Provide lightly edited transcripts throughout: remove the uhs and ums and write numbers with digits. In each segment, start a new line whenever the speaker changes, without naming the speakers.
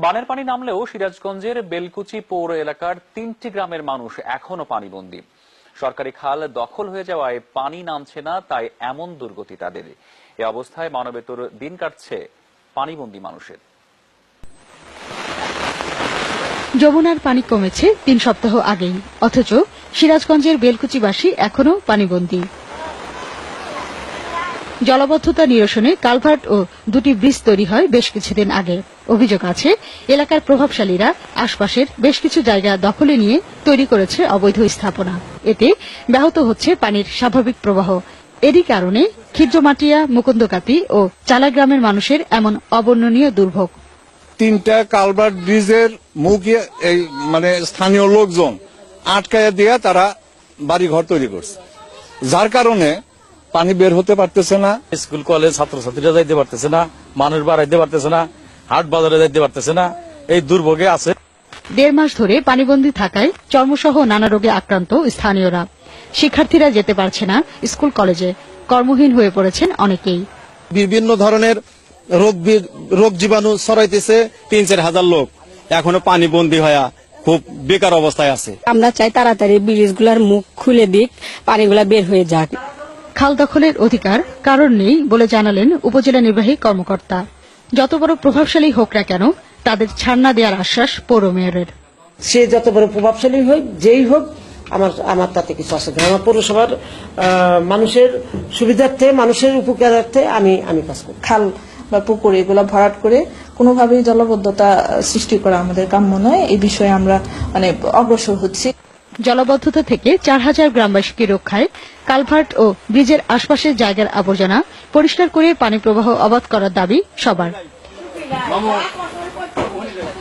বানের পানি নামলেও সিরাজগঞ্জের বেলকুচি পৌর এলাকার 3টি গ্রামের মানুষ এখনো পানিবন্দী। সরকারি খাল দখল হয়ে যাওয়ায় পানি নামছে না, তাই এমন দুর্গতি তাদের। এ অবস্থায় মানবেতর দিন কাটছে পানিবন্দী মানুষের।
যমুনার পানি কমেছে 3 সপ্তাহ আগেই, অথচ সিরাজগঞ্জের বেলকুচিবাসী এখনো পানিবন্দী। জলাবদ্ধতা নিরসনে কালভার্ট ও 2টি ব্রিজ তৈরি হয় বেশ কিছুদিন আগে। অভিযোগ আছে, এলাকার প্রভাবশালীরা আশপাশের বেশ কিছু জায়গা দখলে নিয়ে তৈরি করেছে অবৈধ স্থাপনা। এতে ব্যাহত হচ্ছে পানির স্বাভাবিক প্রবাহ। এরই কারণে খিদ্রমাটিয়া, মুকুন্দকাতি ও চালা গ্রামের মানুষের এমন অবর্ণনীয় দুর্ভোগ।
3টা কালভার্ট ব্রিজের মুখে স্থানীয় লোকজন আটকায়া দিয়ে তারা বাড়িঘর তৈরি করছে, যার কারণে পানি বের হতে পারতেছে না।
স্কুল কলেজ ছাত্রছাত্রীরা যাইতে পারতেছে না, মানুষ বাড়াইতে পারতেছে না, হাট বাজারে যাইতে পারতেছে না, এই দুর্ভোগে আছে।
1.5 মাস ধরে পানিবন্দী থাকায় চর্মসহ নানা রোগে আক্রান্ত স্থানীয়রা। শিক্ষার্থীরা যেতে পারছে না স্কুল কলেজে, কর্মহীন হয়ে পড়েছেন অনেকেই।
বিভিন্ন ধরনের রোগ জীবাণু ছড়াইতেছে। 3-4 হাজার লোক এখনো পানিবন্দী হয়ে খুব বেকার অবস্থায় আছে।
আমরা চাই তাড়াতাড়ি ব্রিজগুলোর মুখ খুলে দিক, পানিগুলা বের হয়ে যাক।
খাল দখলের অধিকার কারণ নেই বলে জানালেন উপজেলা নির্বাহী কর্মকর্তা। যত বড় প্রভাবশালী হোক না কেন, তাদের ছাড় না দেওয়ার আশ্বাস পৌর মেয়রের।
সে যত বড় প্রভাবশালী হোক, যেই হোক, আমার তাতে কিছু আসে না। আমার পৌরসভার মানুষের সুবিধার্থে, মানুষের উপকারার্থে আমি কাজ করি।
খাল বা পুকুর এগুলো ভরাট করে কোনোভাবেই জলবদ্ধতা সৃষ্টি করা আমাদের কাম্য নয়। এই বিষয়ে আমরা অগ্রসর হচ্ছি।
জলাবদ্ধতা থেকে 4000 গ্রামবাসীকে রক্ষায় কালভার্ট ও ব্রিজের আশপাশের জায়গার আবর্জনা পরিষ্কার করে পানি প্রবাহ অবাধ করার দাবি সবার।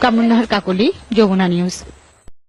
কামরুন্নাহার কাকলি, যমুনা নিউজ।